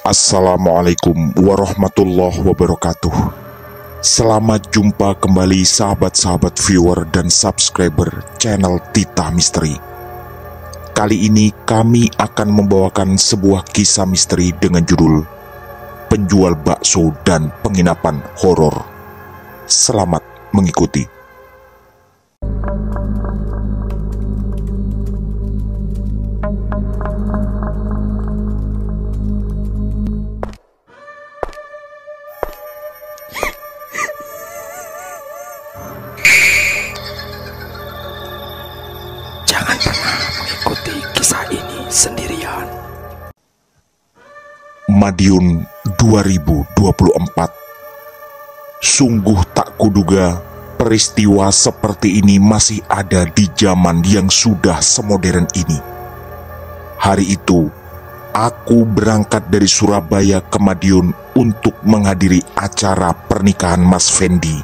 Assalamualaikum warahmatullahi wabarakatuh. Selamat jumpa kembali sahabat-sahabat viewer dan subscriber channel Tita Misteri. Kali ini kami akan membawakan sebuah kisah misteri dengan judul Penjual Bakso dan Penginapan Horor. Selamat mengikuti. Jangan pernah mengikuti kisah ini sendirian. Madiun 2024. Sungguh tak kuduga peristiwa seperti ini masih ada di zaman yang sudah semodern ini. Hari itu, aku berangkat dari Surabaya ke Madiun untuk menghadiri acara pernikahan Mas Fendi.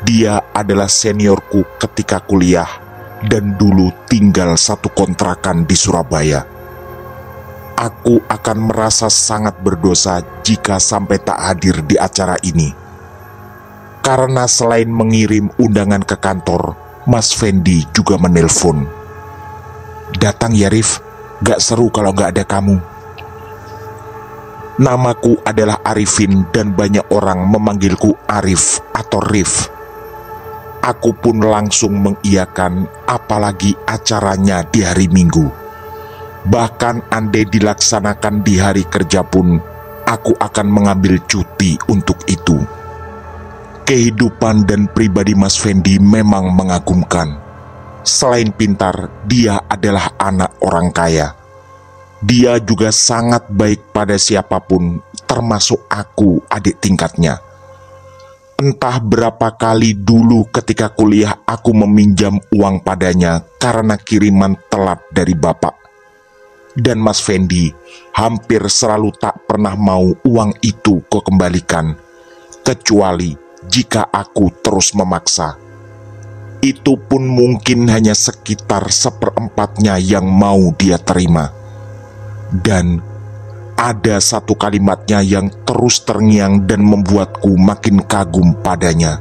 Dia adalah seniorku ketika kuliah dan dulu tinggal satu kontrakan di Surabaya. Aku akan merasa sangat berdosa jika sampai tak hadir di acara ini. Karena selain mengirim undangan ke kantor, Mas Fendi juga menelpon. "Datang ya Rif, gak seru kalau gak ada kamu." Namaku adalah Arifin dan banyak orang memanggilku Arif atau Rif. Aku pun langsung mengiyakan, apalagi acaranya di hari Minggu. Bahkan andai dilaksanakan di hari kerja pun, aku akan mengambil cuti untuk itu. Kehidupan dan pribadi Mas Fendi memang mengagumkan. Selain pintar, dia adalah anak orang kaya. Dia juga sangat baik pada siapapun, termasuk aku, adik tingkatnya. Entah berapa kali dulu ketika kuliah aku meminjam uang padanya karena kiriman telat dari bapak. Dan Mas Fendi hampir selalu tak pernah mau uang itu kukembalikan, kecuali jika aku terus memaksa. Itu pun mungkin hanya sekitar seperempatnya yang mau dia terima. Dan ada satu kalimatnya yang terus terngiang dan membuatku makin kagum padanya.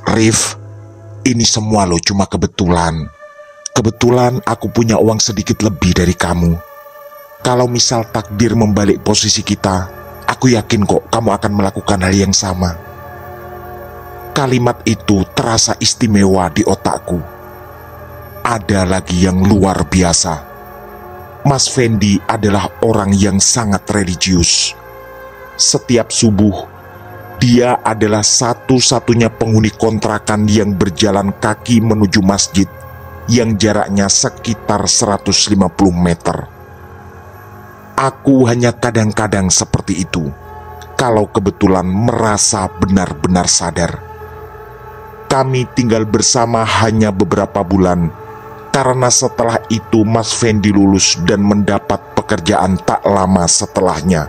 "Rif, ini semua lo cuma kebetulan. Kebetulan aku punya uang sedikit lebih dari kamu. Kalau misal takdir membalik posisi kita, aku yakin kok kamu akan melakukan hal yang sama." Kalimat itu terasa istimewa di otakku. Ada lagi yang luar biasa. Mas Fendi adalah orang yang sangat religius. Setiap subuh, dia adalah satu-satunya penghuni kontrakan yang berjalan kaki menuju masjid yang jaraknya sekitar 150 meter. Aku hanya kadang-kadang seperti itu, kalau kebetulan merasa benar-benar sadar. Kami tinggal bersama hanya beberapa bulan, karena setelah itu Mas Fendi lulus dan mendapat pekerjaan tak lama setelahnya.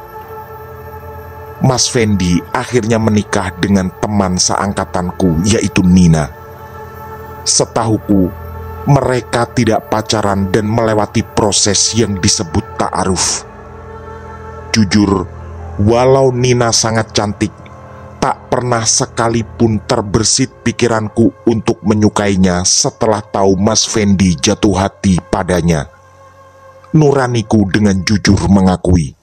Mas Fendi akhirnya menikah dengan teman seangkatanku, yaitu Nina. Setahuku, mereka tidak pacaran dan melewati proses yang disebut ta'aruf. Jujur, walau Nina sangat cantik, tak pernah sekalipun terbersit pikiranku untuk menyukainya setelah tahu Mas Fendi jatuh hati padanya. Nuraniku dengan jujur mengakui,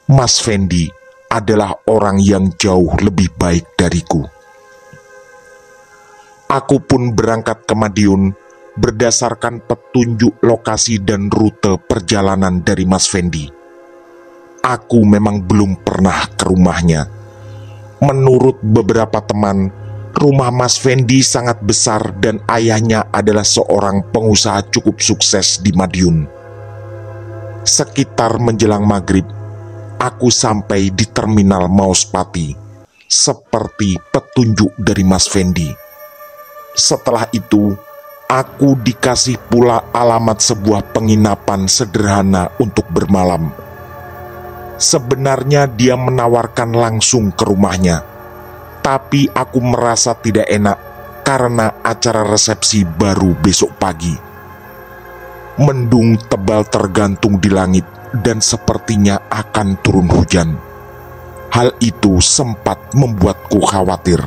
Mas Fendi adalah orang yang jauh lebih baik dariku. Aku pun berangkat ke Madiun berdasarkan petunjuk lokasi dan rute perjalanan dari Mas Fendi. Aku memang belum pernah ke rumahnya. Menurut beberapa teman, rumah Mas Fendi sangat besar dan ayahnya adalah seorang pengusaha cukup sukses di Madiun. Sekitar menjelang maghrib, aku sampai di terminal Mauspati, seperti petunjuk dari Mas Fendi. Setelah itu, aku dikasih pula alamat sebuah penginapan sederhana untuk bermalam. Sebenarnya dia menawarkan langsung ke rumahnya, tapi aku merasa tidak enak karena acara resepsi baru besok pagi. Mendung tebal tergantung di langit dan sepertinya akan turun hujan. Hal itu sempat membuatku khawatir.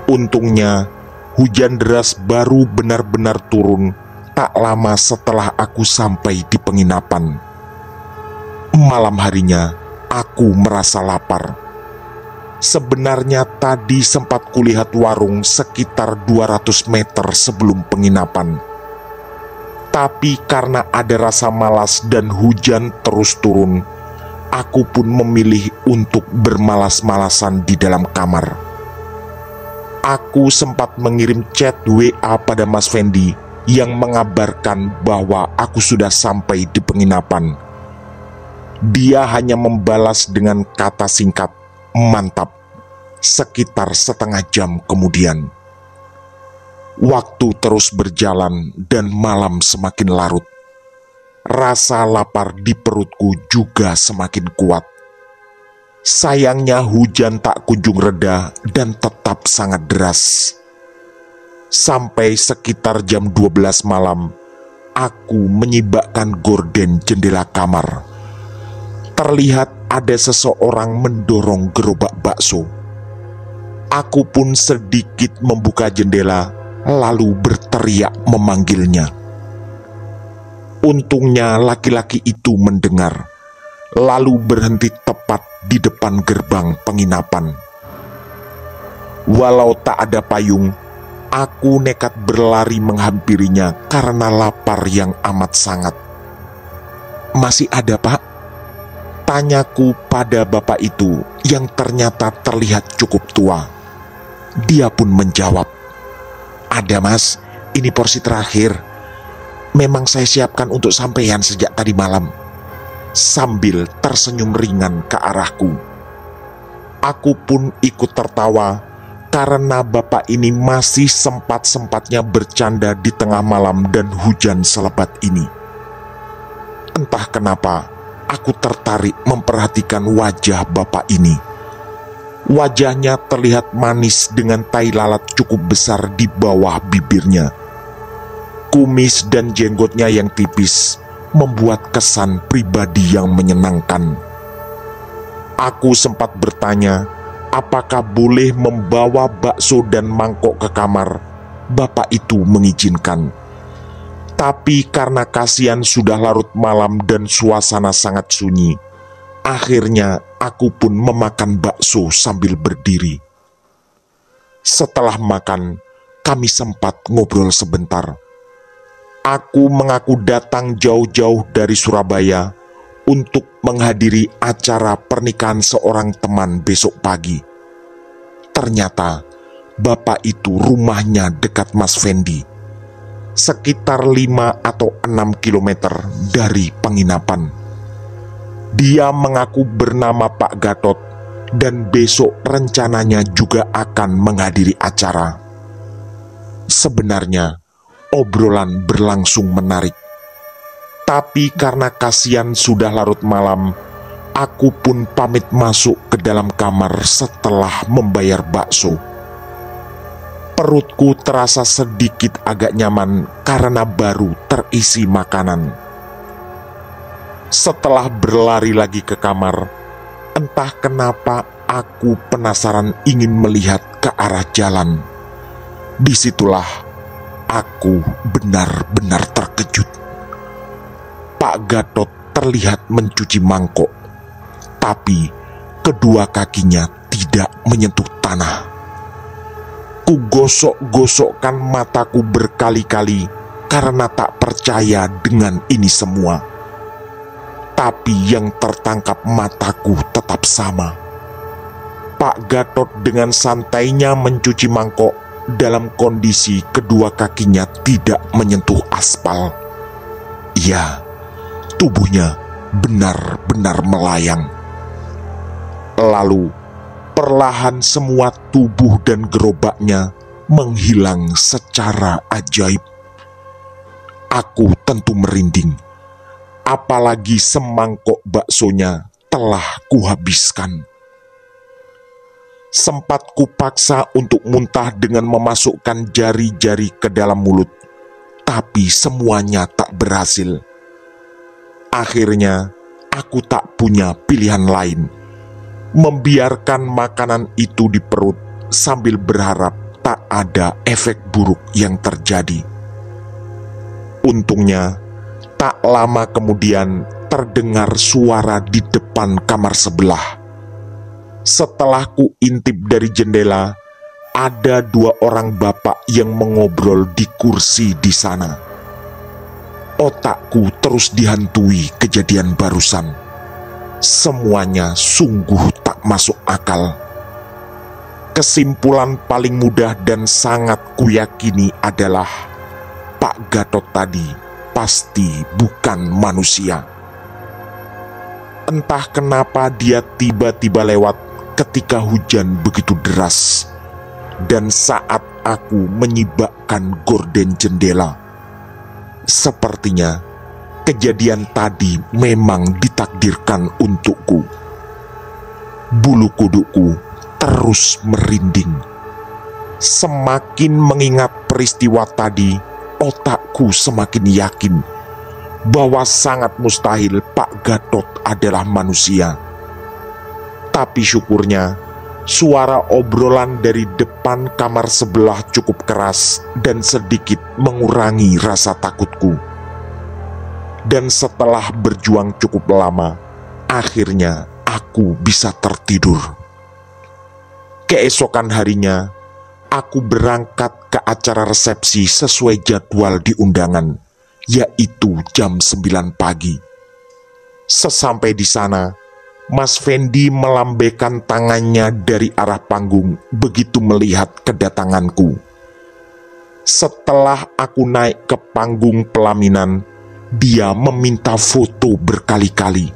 Untungnya, hujan deras baru benar-benar turun tak lama setelah aku sampai di penginapan. Malam harinya, aku merasa lapar. Sebenarnya tadi sempat kulihat warung sekitar 200 meter sebelum penginapan. Tapi karena ada rasa malas dan hujan terus turun, aku pun memilih untuk bermalas-malasan di dalam kamar. Aku sempat mengirim chat WA pada Mas Fendi yang mengabarkan bahwa aku sudah sampai di penginapan. Dia hanya membalas dengan kata singkat, "Mantap," sekitar setengah jam kemudian. Waktu terus berjalan dan malam semakin larut. Rasa lapar di perutku juga semakin kuat. Sayangnya hujan tak kunjung reda dan tetap sangat deras. Sampai sekitar jam 12 malam, aku menyibakkan gorden jendela kamar. Terlihat ada seseorang mendorong gerobak bakso. Aku pun sedikit membuka jendela, lalu berteriak memanggilnya. Untungnya laki-laki itu mendengar, lalu berhenti tepat di depan gerbang penginapan. Walau tak ada payung, aku nekat berlari menghampirinya karena lapar yang amat sangat. "Masih ada, Pak?" tanyaku pada bapak itu yang ternyata terlihat cukup tua. Dia pun menjawab, "Ada, Mas, ini porsi terakhir. Memang saya siapkan untuk sampean sejak tadi malam," sambil tersenyum ringan ke arahku. Aku pun ikut tertawa karena bapak ini masih sempat-sempatnya bercanda di tengah malam dan hujan selebat ini. Entah kenapa, aku tertarik memperhatikan wajah bapak ini. Wajahnya terlihat manis dengan tai lalat cukup besar di bawah bibirnya. Kumis dan jenggotnya yang tipis membuat kesan pribadi yang menyenangkan. Aku sempat bertanya, apakah boleh membawa bakso dan mangkok ke kamar. Bapak itu mengizinkan. Tapi karena kasihan sudah larut malam dan suasana sangat sunyi, akhirnya aku pun memakan bakso sambil berdiri. Setelah makan, kami sempat ngobrol sebentar. Aku mengaku datang jauh-jauh dari Surabaya untuk menghadiri acara pernikahan seorang teman besok pagi. Ternyata bapak itu rumahnya dekat Mas Fendi, sekitar 5 atau 6 kilometer dari penginapan. Dia mengaku bernama Pak Gatot dan besok rencananya juga akan menghadiri acara. Sebenarnya obrolan berlangsung menarik. Tapi karena kasihan sudah larut malam, aku pun pamit masuk ke dalam kamar setelah membayar bakso. Perutku terasa sedikit agak nyaman karena baru terisi makanan. Setelah berlari lagi ke kamar, entah kenapa aku penasaran ingin melihat ke arah jalan. Disitulah aku benar-benar terkejut. Pak Gatot terlihat mencuci mangkok, tapi kedua kakinya tidak menyentuh tanah. Kugosok-gosokkan mataku berkali-kali karena tak percaya dengan ini semua. Tapi yang tertangkap mataku tetap sama. Pak Gatot dengan santainya mencuci mangkok dalam kondisi kedua kakinya tidak menyentuh aspal. Ya, tubuhnya benar-benar melayang. Lalu, perlahan semua tubuh dan gerobaknya menghilang secara ajaib. Aku tentu merinding. Apalagi semangkok baksonya telah kuhabiskan. Sempat kupaksa untuk muntah dengan memasukkan jari-jari ke dalam mulut, tapi semuanya tak berhasil. Akhirnya, aku tak punya pilihan lain. Membiarkan makanan itu di perut sambil berharap tak ada efek buruk yang terjadi. Untungnya, tak lama kemudian terdengar suara di depan kamar sebelah. Setelah ku intip dari jendela, ada 2 orang bapak yang mengobrol di kursi di sana. Otakku terus dihantui kejadian barusan. Semuanya sungguh tak masuk akal. Kesimpulan paling mudah dan sangat kuyakini adalah Pak Gatot tadi pasti bukan manusia. Entah kenapa dia tiba-tiba lewat ketika hujan begitu deras dan saat aku menyibakkan gorden jendela. Sepertinya kejadian tadi memang ditakdirkan untukku. Bulu kudukku terus merinding. Semakin mengingat peristiwa tadi, otakku semakin yakin bahwa sangat mustahil Pak Gatot adalah manusia. Tapi syukurnya, suara obrolan dari depan kamar sebelah cukup keras dan sedikit mengurangi rasa takutku. Dan setelah berjuang cukup lama, akhirnya aku bisa tertidur. Keesokan harinya, aku berangkat ke acara resepsi sesuai jadwal di undangan, yaitu jam 9 pagi. Sesampai di sana, Mas Fendi melambaikan tangannya dari arah panggung begitu melihat kedatanganku. Setelah aku naik ke panggung pelaminan, dia meminta foto berkali-kali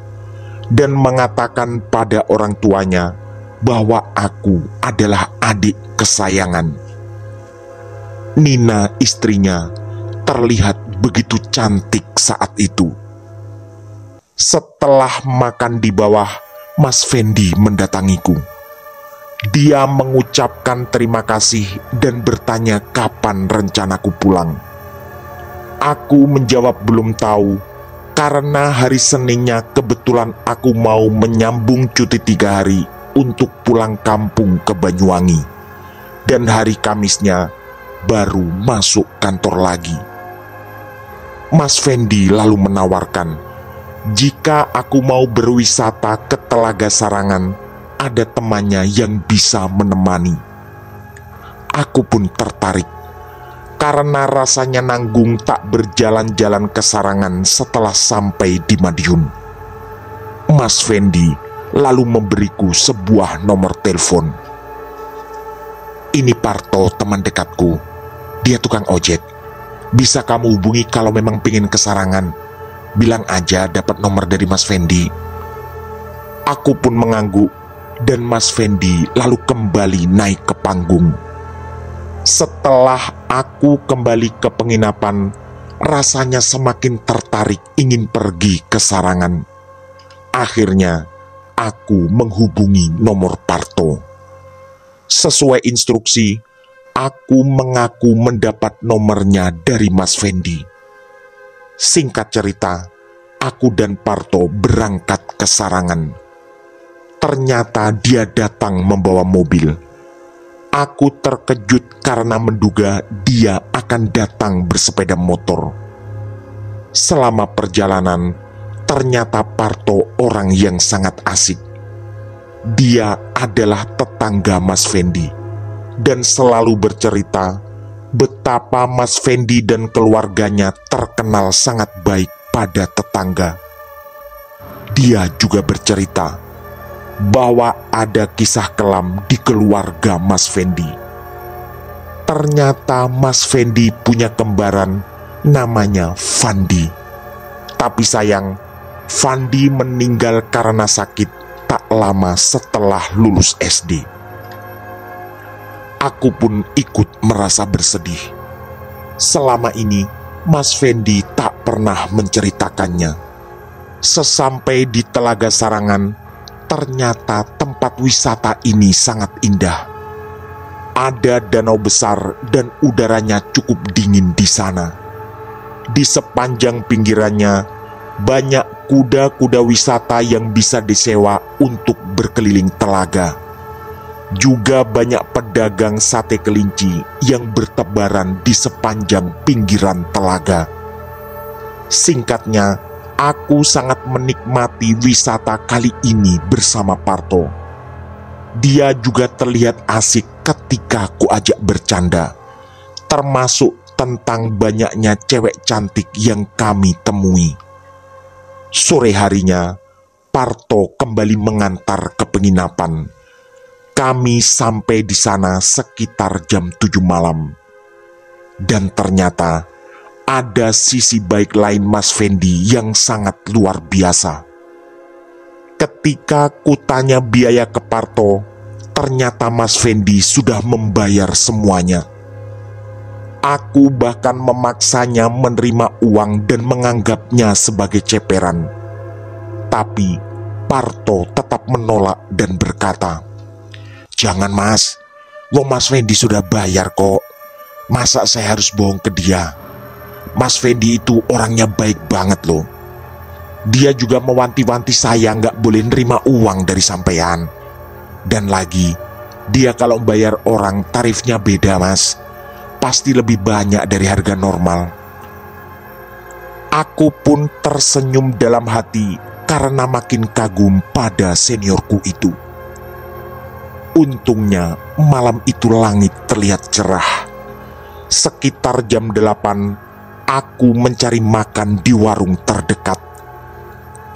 dan mengatakan pada orang tuanya bahwa aku adalah adik kesayangan. Nina, istrinya, terlihat begitu cantik saat itu. Setelah makan di bawah, Mas Fendi mendatangiku. Dia mengucapkan terima kasih dan bertanya kapan rencanaku pulang. Aku menjawab belum tahu, karena hari Seninnya kebetulan aku mau menyambung cuti 3 hari untuk pulang kampung ke Banyuwangi. Dan hari Kamisnya baru masuk kantor lagi. Mas Fendi lalu menawarkan, jika aku mau berwisata ke Telaga Sarangan, ada temannya yang bisa menemani. Aku pun tertarik, karena rasanya nanggung tak berjalan-jalan ke Sarangan setelah sampai di Madiun. Mas Fendi lalu memberiku sebuah nomor telepon. Ini Parto, teman dekatku. Dia tukang ojek. Bisa kamu hubungi kalau memang pingin ke Sarangan. Bilang aja dapat nomor dari Mas Fendi. Aku pun mengangguk dan Mas Fendi lalu kembali naik ke panggung. Setelah aku kembali ke penginapan, rasanya semakin tertarik ingin pergi ke Sarangan. Akhirnya, aku menghubungi nomor Parto. Sesuai instruksi, aku mengaku mendapat nomornya dari Mas Fendi. Singkat cerita, aku dan Parto berangkat ke Sarangan. Ternyata dia datang membawa mobil. Aku terkejut karena menduga dia akan datang bersepeda motor. Selama perjalanan, ternyata Parto orang yang sangat asik. Dia adalah tetangga Mas Fendi dan selalu bercerita betapa Mas Fendi dan keluarganya terkenal sangat baik pada tetangga. Dia juga bercerita bahwa ada kisah kelam di keluarga Mas Fendi. Ternyata Mas Fendi punya kembaran namanya Fandi. Tapi sayang, Fandi meninggal karena sakit tak lama setelah lulus SD. Aku pun ikut merasa bersedih. Selama ini, Mas Fendi tak pernah menceritakannya. Sesampai di Telaga Sarangan, ternyata tempat wisata ini sangat indah. Ada danau besar dan udaranya cukup dingin di sana. Di sepanjang pinggirannya, Banyak kuda-kuda wisata yang bisa disewa untuk berkeliling telaga. Juga banyak pedagang sate kelinci yang bertebaran di sepanjang pinggiran telaga. Singkatnya, aku sangat menikmati wisata kali ini bersama Parto. Dia juga terlihat asik ketika ku ajak bercanda, termasuk tentang banyaknya cewek cantik yang kami temui. Sore harinya, Parto kembali mengantar ke penginapan. Kami sampai di sana sekitar jam 7 malam. Dan ternyata ada sisi baik lain Mas Fendi yang sangat luar biasa. Ketika ku tanya biaya ke Parto, ternyata Mas Fendi sudah membayar semuanya. Aku bahkan memaksanya menerima uang dan menganggapnya sebagai ceperan. Tapi Parto tetap menolak dan berkata, "Jangan mas, Mas Fendi sudah bayar kok. Masa saya harus bohong ke dia? Mas Fendi itu orangnya baik banget loh. Dia juga mewanti-wanti saya nggak boleh nerima uang dari sampean. Dan lagi, dia kalau bayar orang tarifnya beda mas. Pasti lebih banyak dari harga normal." Aku pun tersenyum dalam hati karena makin kagum pada seniorku itu. Untungnya malam itu langit terlihat cerah. Sekitar jam 8, aku mencari makan di warung terdekat.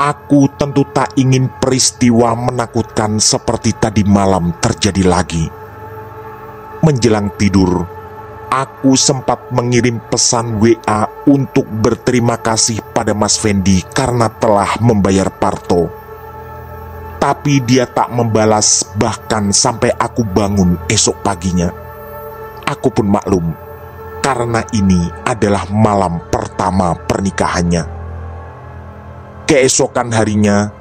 Aku tentu tak ingin peristiwa menakutkan seperti tadi malam terjadi lagi. Menjelang tidur, aku sempat mengirim pesan WA untuk berterima kasih pada Mas Fendi karena telah membayar Parto. Tapi dia tak membalas bahkan sampai aku bangun esok paginya. Aku pun maklum, karena ini adalah malam pertama pernikahannya. Keesokan harinya,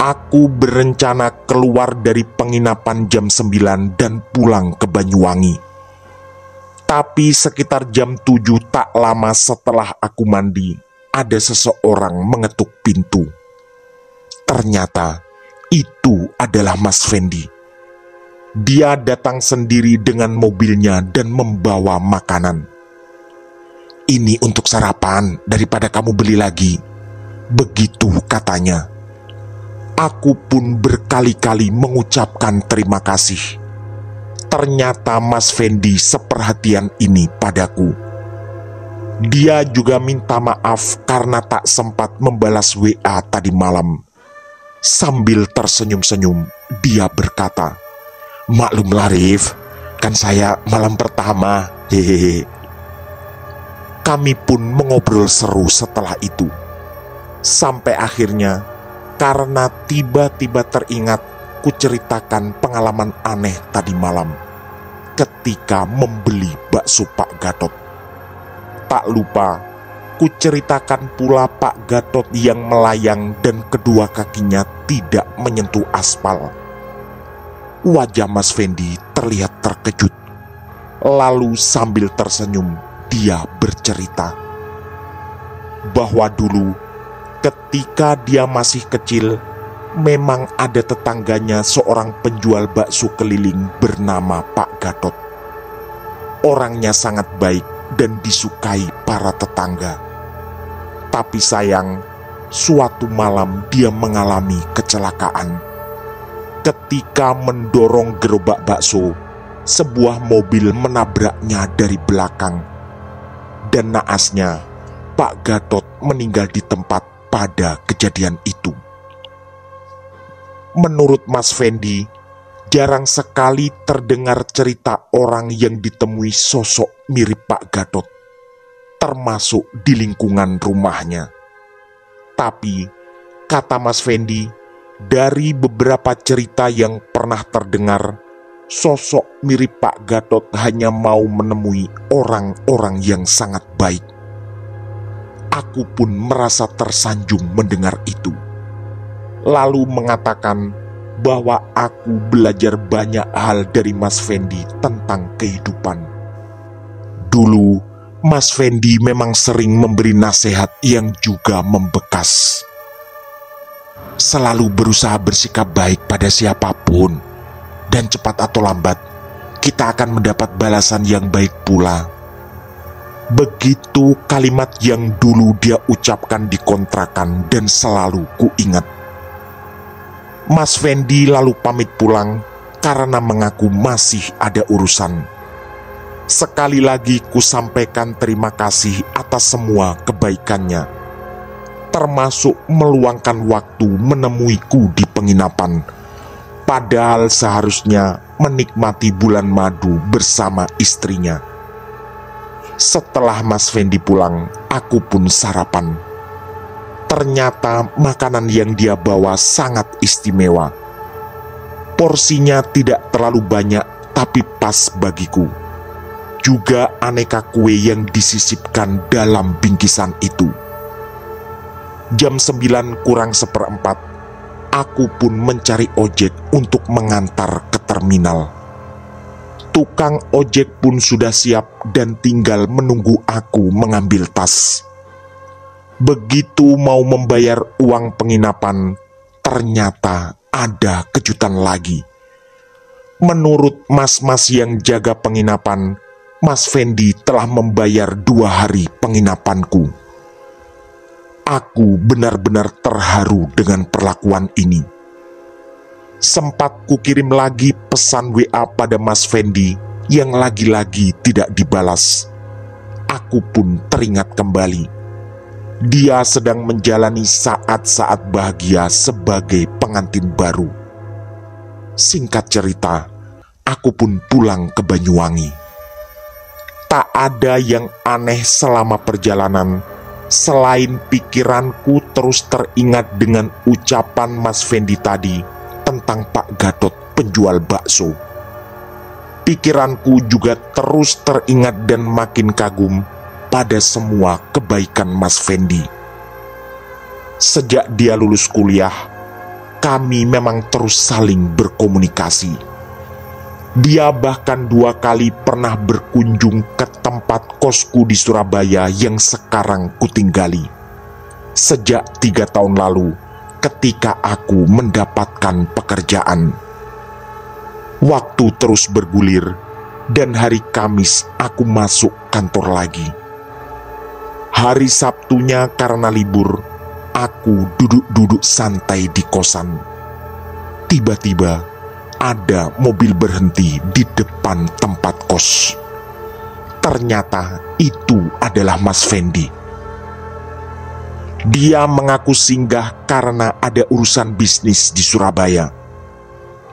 aku berencana keluar dari penginapan jam 9 dan pulang ke Banyuwangi. Tapi sekitar jam 7 tak lama setelah aku mandi, ada seseorang mengetuk pintu. Ternyata itu adalah Mas Fendi. Dia datang sendiri dengan mobilnya dan membawa makanan. "Ini untuk sarapan daripada kamu beli lagi," begitu katanya. Aku pun berkali-kali mengucapkan terima kasih. Ternyata Mas Fendi seperhatian ini padaku. Dia juga minta maaf karena tak sempat membalas WA tadi malam. Sambil tersenyum-senyum, dia berkata, "Maklumlah Rif, kan saya malam pertama, hehehe." Kami pun mengobrol seru setelah itu. Sampai akhirnya, karena tiba-tiba teringat, ku ceritakan pengalaman aneh tadi malam ketika membeli bakso Pak Gatot. Tak lupa, ku ceritakan pula Pak Gatot yang melayang dan kedua kakinya tidak menyentuh aspal. Wajah Mas Fendi terlihat terkejut. Lalu sambil tersenyum, dia bercerita bahwa dulu ketika dia masih kecil, memang ada tetangganya seorang penjual bakso keliling bernama Pak Gatot. Orangnya sangat baik dan disukai para tetangga. Tapi sayang, suatu malam dia mengalami kecelakaan. Ketika mendorong gerobak bakso, sebuah mobil menabraknya dari belakang. Dan naasnya, Pak Gatot meninggal di tempat pada kejadian itu. Menurut Mas Fendi, jarang sekali terdengar cerita orang yang ditemui sosok mirip Pak Gatot, termasuk di lingkungan rumahnya. Tapi, kata Mas Fendi, dari beberapa cerita yang pernah terdengar, sosok mirip Pak Gatot hanya mau menemui orang-orang yang sangat baik. Aku pun merasa tersanjung mendengar itu. Lalu mengatakan bahwa aku belajar banyak hal dari Mas Fendi tentang kehidupan. Dulu, Mas Fendi memang sering memberi nasihat yang juga membekas. selalu berusaha bersikap baik pada siapapun, dan cepat atau lambat kita akan mendapat balasan yang baik pula. Begitu kalimat yang dulu dia ucapkan di kontrakan dan selalu kuingat. Mas Fendi lalu pamit pulang karena mengaku masih ada urusan. Sekali lagi ku sampaikan terima kasih atas semua kebaikannya, termasuk meluangkan waktu menemuiku di penginapan, padahal seharusnya menikmati bulan madu bersama istrinya. Setelah Mas Fendi pulang, aku pun sarapan. Ternyata makanan yang dia bawa sangat istimewa. Porsinya tidak terlalu banyak, tapi pas bagiku. Juga aneka kue yang disisipkan dalam bingkisan itu. Jam 9 kurang seperempat, aku pun mencari ojek untuk mengantar ke terminal. Tukang ojek pun sudah siap dan tinggal menunggu aku mengambil tas. Begitu mau membayar uang penginapan, ternyata ada kejutan lagi. Menurut mas-mas yang jaga penginapan, Mas Fendi telah membayar 2 hari penginapanku. Aku benar-benar terharu dengan perlakuan ini. Sempat kukirim lagi pesan WA pada Mas Fendi yang lagi-lagi tidak dibalas. Aku pun teringat kembali. Dia sedang menjalani saat-saat bahagia sebagai pengantin baru. Singkat cerita, aku pun pulang ke Banyuwangi. Tak ada yang aneh selama perjalanan, selain pikiranku terus teringat dengan ucapan Mas Fendi tadi tentang Pak Gatot penjual bakso. Pikiranku juga terus teringat dan makin kagum pada semua kebaikan Mas Fendi. Sejak dia lulus kuliah, kami memang terus saling berkomunikasi. Dia bahkan 2 kali pernah berkunjung ke tempat kosku di Surabaya yang sekarang kutinggali. Sejak 3 tahun lalu, ketika aku mendapatkan pekerjaan. Waktu terus bergulir, dan hari Kamis aku masuk kantor lagi. Hari Sabtunya karena libur, aku duduk-duduk santai di kosan. Tiba-tiba, ada mobil berhenti di depan tempat kos. Ternyata itu adalah Mas Fendi. Dia mengaku singgah karena ada urusan bisnis di Surabaya,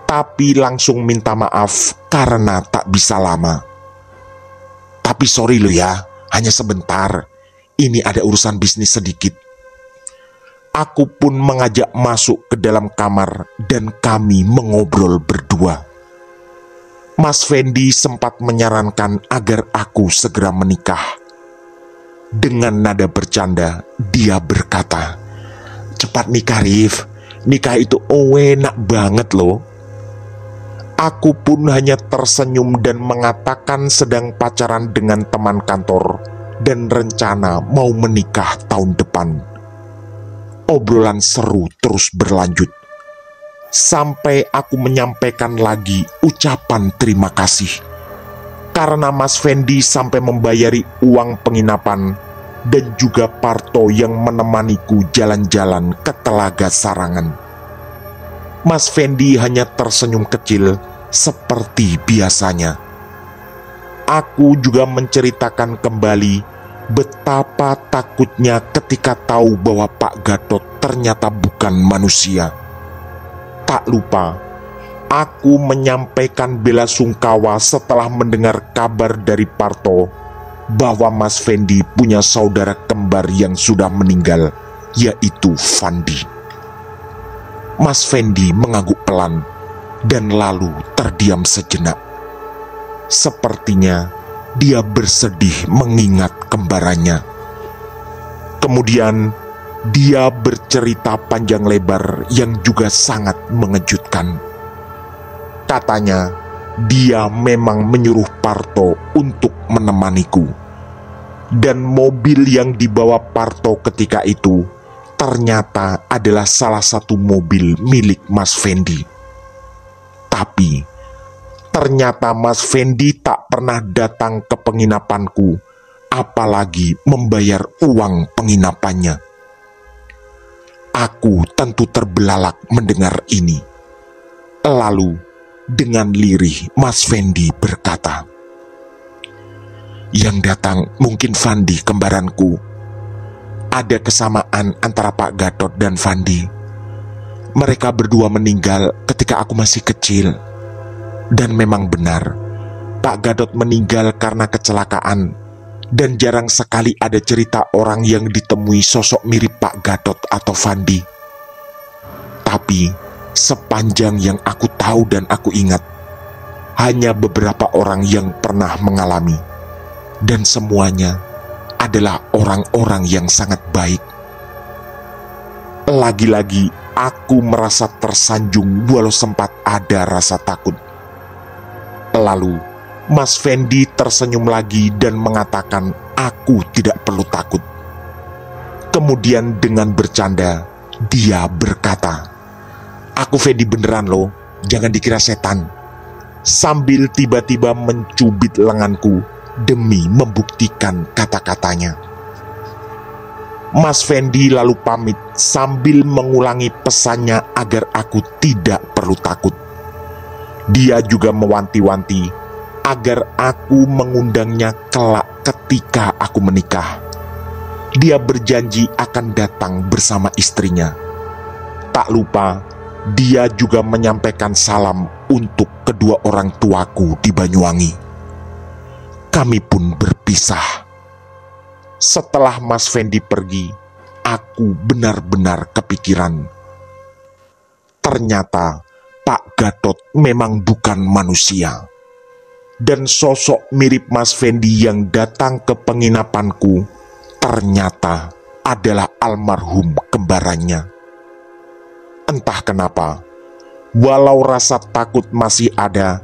tapi langsung minta maaf karena tak bisa lama. Tapi sorry lo ya, hanya sebentar. Ini ada urusan bisnis sedikit. Aku pun mengajak masuk ke dalam kamar dan kami mengobrol berdua. Mas Fendi sempat menyarankan agar aku segera menikah. Dengan nada bercanda, dia berkata, "Cepat nikah, Rif. Nikah itu enak banget loh." Aku pun hanya tersenyum dan mengatakan sedang pacaran dengan teman kantor dan rencana mau menikah tahun depan. Obrolan seru terus berlanjut, sampai aku menyampaikan lagi ucapan terima kasih, karena Mas Fendi sampai membayari uang penginapan dan juga Parto yang menemaniku jalan-jalan ke Telaga Sarangan. Mas Fendi hanya tersenyum kecil seperti biasanya. Aku juga menceritakan kembali betapa takutnya ketika tahu bahwa Pak Gatot ternyata bukan manusia. Tak lupa, aku menyampaikan bela sungkawa setelah mendengar kabar dari Parto bahwa Mas Fendi punya saudara kembar yang sudah meninggal, yaitu Fandi. Mas Fendi mengangguk pelan dan lalu terdiam sejenak. Sepertinya dia bersedih mengingat kembarannya. Kemudian dia bercerita panjang lebar yang juga sangat mengejutkan. Katanya, dia memang menyuruh Parto untuk menemaniku. Dan mobil yang dibawa Parto ketika itu ternyata adalah salah satu mobil milik Mas Fendi. Tapi ternyata Mas Fendi tak pernah datang ke penginapanku, apalagi membayar uang penginapannya. Aku tentu terbelalak mendengar ini. Lalu dengan lirih Mas Fendi berkata, "Yang datang mungkin Fandi, kembaranku. Ada kesamaan antara Pak Gatot dan Fandi. Mereka berdua meninggal ketika aku masih kecil. Dan memang benar, Pak Gatot meninggal karena kecelakaan. Dan jarang sekali ada cerita orang yang ditemui sosok mirip Pak Gatot atau Fandi. Tapi sepanjang yang aku tahu dan aku ingat, hanya beberapa orang yang pernah mengalami. Dan semuanya adalah orang-orang yang sangat baik." Lagi-lagi aku merasa tersanjung walau sempat ada rasa takut. Lalu Mas Fendi tersenyum lagi dan mengatakan aku tidak perlu takut. Kemudian dengan bercanda dia berkata, "Aku Fendi beneran loh, jangan dikira setan." Sambil tiba-tiba mencubit lenganku demi membuktikan kata-katanya. Mas Fendi lalu pamit sambil mengulangi pesannya agar aku tidak perlu takut. Dia juga mewanti-wanti agar aku mengundangnya kelak ketika aku menikah. Dia berjanji akan datang bersama istrinya. Tak lupa, dia juga menyampaikan salam untuk kedua orang tuaku di Banyuwangi. Kami pun berpisah. Setelah Mas Fendi pergi, aku benar-benar kepikiran. Ternyata Pak Gatot memang bukan manusia. Dan sosok mirip Mas Fendi yang datang ke penginapanku ternyata adalah almarhum kembarannya. Entah kenapa, walau rasa takut masih ada,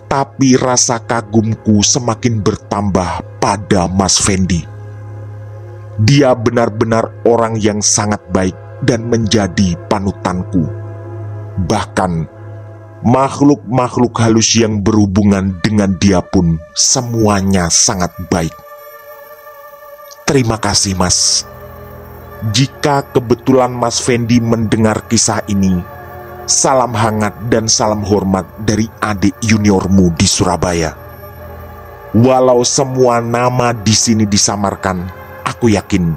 tapi rasa kagumku semakin bertambah pada Mas Fendi. Dia benar-benar orang yang sangat baik dan menjadi panutanku. Bahkan makhluk-makhluk halus yang berhubungan dengan dia pun semuanya sangat baik. Terima kasih, Mas. Jika kebetulan Mas Fendi mendengar kisah ini, salam hangat dan salam hormat dari adik juniormu di Surabaya. Walau semua nama di sini disamarkan, aku yakin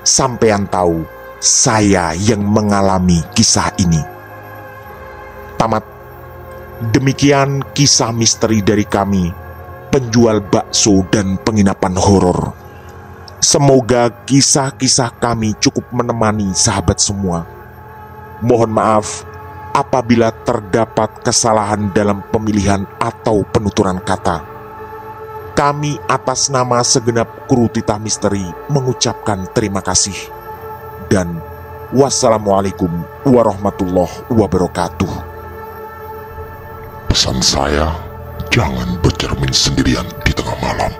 sampean tahu saya yang mengalami kisah ini. Tamat. Demikian kisah misteri dari kami, penjual bakso dan penginapan horor. Semoga kisah-kisah kami cukup menemani sahabat semua. Mohon maaf apabila terdapat kesalahan dalam pemilihan atau penuturan kata. Kami atas nama segenap kru Titah Misteri mengucapkan terima kasih. Dan wassalamualaikum warahmatullahi wabarakatuh. Pesan saya, jangan bercermin sendirian di tengah malam.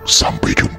Sampai jumpa.